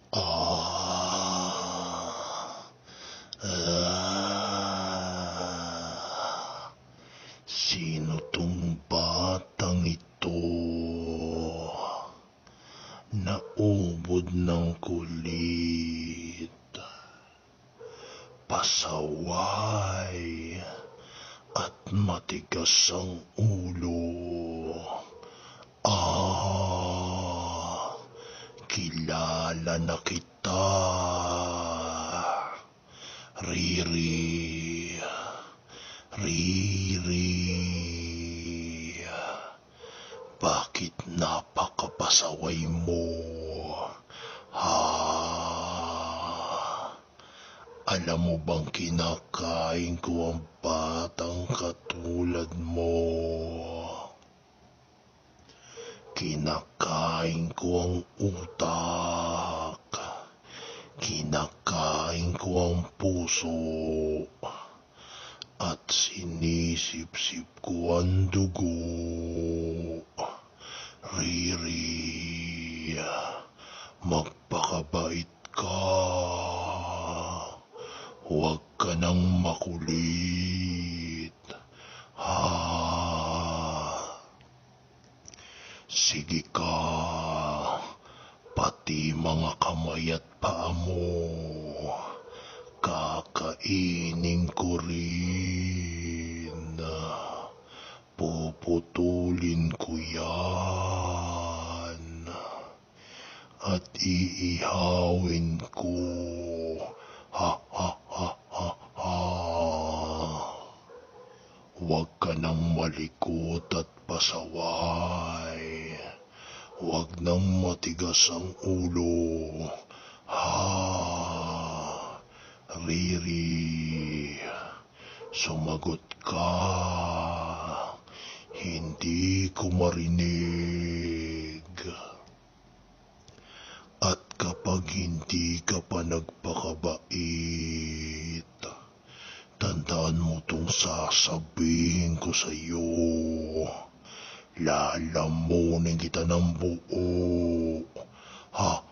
Ah, sino tong batang ito? Naubod ng kulit, pasaway, at matigas ang ulo. Kilala na kita. Riri, Riri. Bakit napakapasaway mo? Ha? Alam mo bang kinakain ko ang batang katulad mo? Kinakain ko ang utak. Kinakain ko ang puso. At sinisip-sip ko ang dugo. Riri, magpakabait ka. Huwag ka nang makulit. Sige ka, pati mga kamay at paa mo, kakainin ko rin. Puputulin ko yan at iihawin ko. Ha ha ha ha ha. Huwag ka nang malikot at pasaway. Huwag nang matigas ang ulo. Riri, sumagot ka. Hindi ko marinig. At kapag hindi ka pa nagpakabait, tandaan mo tong sasabihin ko sa'yo. Lalamunin kita ng buo. Ha